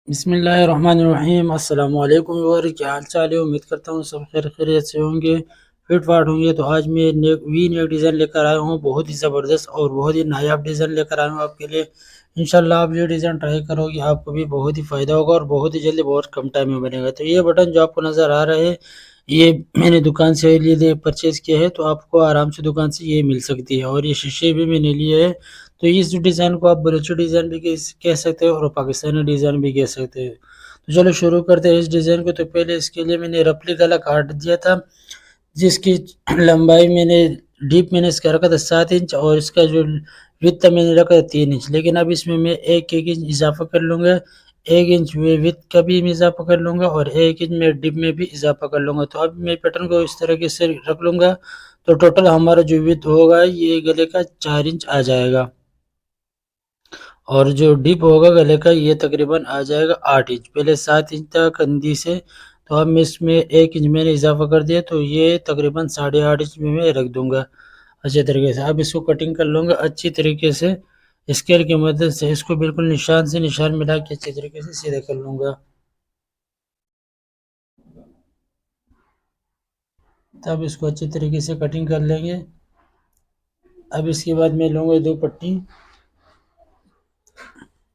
बिस्मिल्लाहिर्रहमानिर्रहीम अस्सलाम वालेकुम व्यूअर, क्या हाल चाल है। उम्मीद करता हूँ सब खैर खैरियत से होंगे, फिट फाट होंगे। तो आज मैं नया डिज़ाइन लेकर आया हूँ, बहुत ही ज़बरदस्त और बहुत ही नायाब डिज़ाइन लेकर आया हूँ आपके लिए। इंशाल्लाह आप ये डिज़ाइन ट्राई करोगे, आपको भी बहुत ही फ़ायदा होगा और बहुत ही जल्दी बहुत कम टाइम में बनेगा। तो ये बटन जो आपको नज़र आ रहा है, ये मैंने दुकान से लिए परचेज़ किया है, तो आपको आराम से दुकान से ये मिल सकती है। और ये शीशे भी मैंने लिए हैं। तो इस डिज़ाइन को आप बलूची डिज़ाइन भी कह सकते हो और पाकिस्तानी डिज़ाइन भी कह सकते हो। तो चलो शुरू करते हैं इस डिज़ाइन को। तो पहले इसके लिए मैंने रफली गला काट दिया था, जिसकी लंबाई मैंने इसका रखा था 7 इंच और इसका जो विड्थ मैंने रखा था 3 इंच। लेकिन अब इसमें मैं 1-1 इंच इज़ाफ़ा कर लूँगा। 1 इंच में विड्थ का भी मैं इज़ाफ़ा कर लूँगा और 1 इंच में डिप में भी इज़ाफ़ा कर लूँगा। तो अब मैं पैटर्न को इस तरीके से रख लूँगा, तो टोटल हमारा जो विड्थ होगा ये गले का 4 इंच आ जाएगा। और जो डिप होगा गले का ये तकरीबन आ जाएगा 8 इंच। पहले 7 इंच था कंधी से, तो अब मैं इसमें 1 इंच मैंने इजाफा कर दिया, तो ये तकरीबन 8.5 इंच में मैं रख दूंगा अच्छे तरीके से। अब इसको कटिंग कर लूँगा अच्छी तरीके से, स्केल की मदद से इसको बिल्कुल निशान से निशान मिला के अच्छे तरीके से सीधा कर लूँगा। तब इसको अच्छी तरीके से कटिंग कर लेंगे। अब इसके बाद मैं लूँगा 2 पट्टी।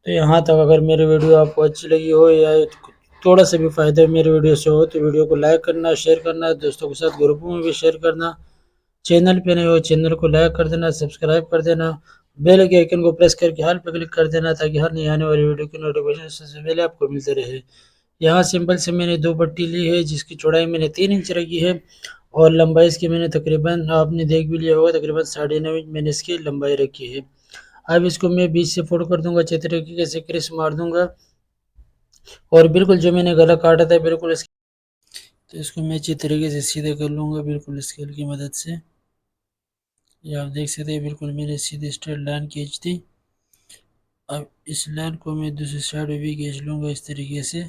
तो यहाँ तक अगर मेरी वीडियो आपको अच्छी लगी हो या थोड़ा सा भी फ़ायदा मेरे वीडियो से हो, तो वीडियो को लाइक करना, शेयर करना, दोस्तों के साथ ग्रुपों में भी शेयर करना। चैनल पे नए हो चैनल को लाइक कर देना, सब्सक्राइब कर देना, बेल के आइकन को प्रेस करके ऑल पे क्लिक कर देना, ताकि हर नई आने वाली वीडियो की नोटिफिकेशन सबसे पहले आपको मिलते रहे। यहाँ सिंपल से मैंने 2 पट्टी ली है, जिसकी चौड़ाई मैंने 3 इंच रखी है और लंबाई इसकी मैंने तकरीबन आपने देख भी लिया होगा, तकरीबन 9.5 इंच मैंने इसकी लंबाई रखी है। अब इसको मैं बीच से फोल्ड कर दूंगा, अच्छे तरीके से क्रिस मार दूंगा और बिल्कुल जो मैंने गला काटा था बिल्कुल तो इसको मैं अच्छी तरीके से सीधे कर लूँगा बिल्कुल स्केल की मदद से। ये आप देख सकते हैं बिल्कुल मैंने सीधे स्ट्रेट लाइन खींच दी। अब इस लाइन को मैं दूसरी साइड में भी खींच लूँगा इस तरीके से।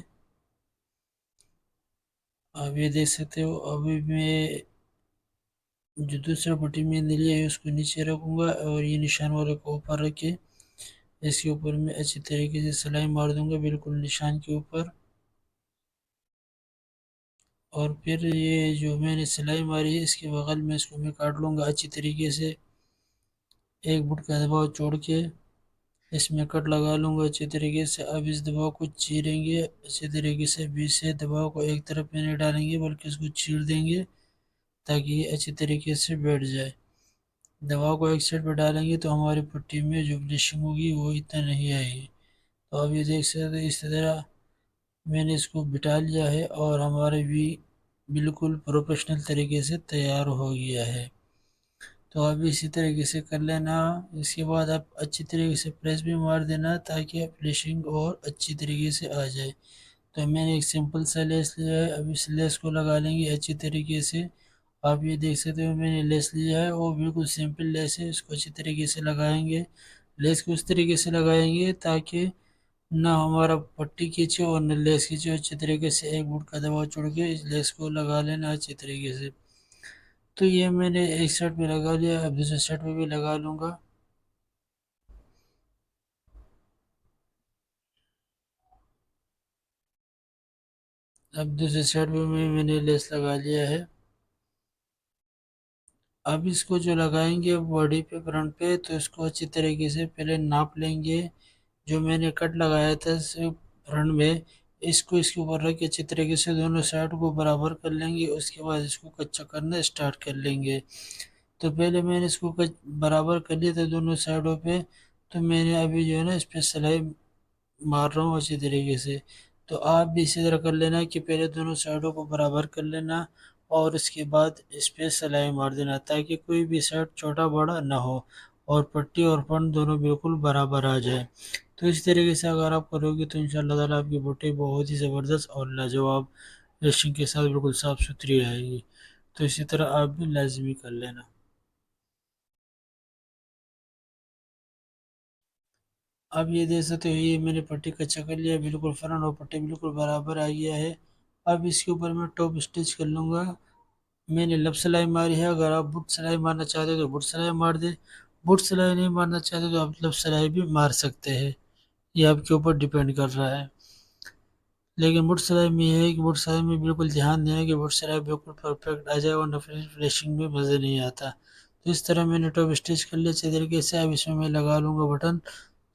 आप ये देख सकते हो। अभी मैं जो दूसरा पट्टी मैंने लिया है उसको नीचे रखूँगा और ये निशान वाले को ऊपर रख के इसके ऊपर मैं अच्छी तरीके से सिलाई मार दूँगा बिल्कुल निशान के ऊपर। और फिर ये जो मैंने सिलाई मारी है इसके बगल में इसको मैं काट लूँगा अच्छी तरीके से। एक फुट का दबाव छोड़ के इसमें कट लगा लूँगा अच्छे तरीके से। अब इस दबाव को चीरेंगे अच्छे तरीके से, बीच से दबाव को एक तरफ में नहीं डालेंगे बल्कि इसको चीर देंगे ताकि ये अच्छी तरीके से बैठ जाए। दबाव को एक साइड पर डालेंगे तो हमारी पट्टी में जो फिनिशिंग होगी वो इतना नहीं आएगी। तो अब ये देख सकते हैं इस तरह मैंने इसको बिठा लिया है और हमारे भी बिल्कुल प्रोफेशनल तरीके से तैयार हो गया है। तो आप इसी तरीके से कर लेना। इसके बाद आप अच्छी तरीके से प्रेस भी मार देना ताकि फिनिशिंग और अच्छी तरीके से आ जाए। तो मैंने एक सिंपल सा लेस लिया है, अब इस लेस को लगा लेंगे अच्छी तरीके से। आप ये देख सकते हो मैंने लेस लिया है और बिल्कुल सिंपल लेस है, इसको अच्छी तरीके से लगाएंगे। लेस को इस तरीके से लगाएंगे ताकि ना हमारा पट्टी खींचे और न लेस खींचे। अच्छे तरीके से एक फुट का दबाव छोड़ के इस लेस को लगा लेना अच्छी तरीके से। तो ये मैंने एक साइड पे लगा लिया, अब दूसरे साइड पे भी लगा लूँगा। अब दूसरे साइड पे भी मैंने लेस लगा लिया है। अब इसको जो लगाएंगे बॉडी पे फ्रंट पे, तो इसको अच्छी तरीके से पहले नाप लेंगे। जो मैंने कट लगाया था फ्रंट में, इसको इसके ऊपर रख के अच्छी तरीके से दोनों साइड को बराबर कर लेंगे। उसके बाद इसको कच्चा करना स्टार्ट कर लेंगे। तो पहले मैंने इसको बराबर कर लिया था दोनों साइडों पे। तो मैंने अभी जो है ना इस पे सिलाई मार रहा हूँ अच्छी तरीके से। तो आप भी इसी तरह कर लेना कि पहले दोनों साइडों को बराबर कर लेना और उसके बाद इस पे सिलाई मार देना ताकि कोई भी साइड छोटा बड़ा ना हो और पट्टी और फन दोनों बिल्कुल बराबर आ जाए। तो इस तरीके से अगर आप करोगे तो इंशाल्लाह ताला आपकी बुटीक बहुत ही ज़बरदस्त और लाजवाब फिनिशिंग के साथ बिल्कुल साफ़ सुथरी आएगी। तो इसी तरह आप भी लाजमी कर लेना। अब ये देख सकते हो ये मैंने पट्टी कच्चा कर लिया, बिल्कुल फ्रंट और पट्टी बिल्कुल बराबर आ गया है। अब इसके ऊपर मैं टॉप स्टिच कर लूँगा। मैंने लब सिलाई मारी है, अगर आप बुट सिलाई मारना चाहते हो तो बुट सिलाई मार दे। बुट सिलाई नहीं मारना चाहते तो आप लब सिलाई भी मार सकते हैं, ये आपके ऊपर डिपेंड कर रहा है। लेकिन वुड स्लैब में यह है कि वुड स्लैब में बिल्कुल ध्यान दें कि वुड स्लैब बिल्कुल परफेक्ट आ जाए, वरना फिर फिनिशिंग में मज़े नहीं आता। तो इस तरह मैंने टॉप स्टिच कर लिया अच्छे तरीके से। अब इसमें मैं लगा लूँगा बटन,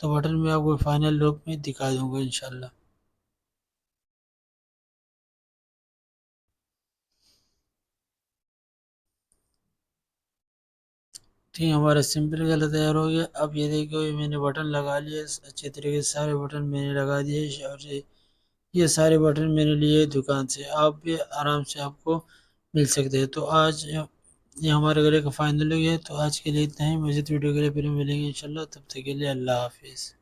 तो बटन में आपको फाइनल लुक में दिखा दूँगा इंशाल्लाह। ठीक है, हमारा सिंपल गला तैयार हो गया। अब ये देखो, ये मैंने बटन लगा लिए अच्छे तरीके से, सारे बटन मैंने लगा दिए। और ये सारे बटन मैंने लिए दुकान से, आप भी आराम से आपको मिल सकते हैं। तो आज ये हमारे गले का फाइनल हो गया है। तो आज के लिए इतना ही। मज़ीद वीडियो के लिए फिर मिलेंगे इंशाल्लाह, तब तक के लिए अल्लाह हाफिज़।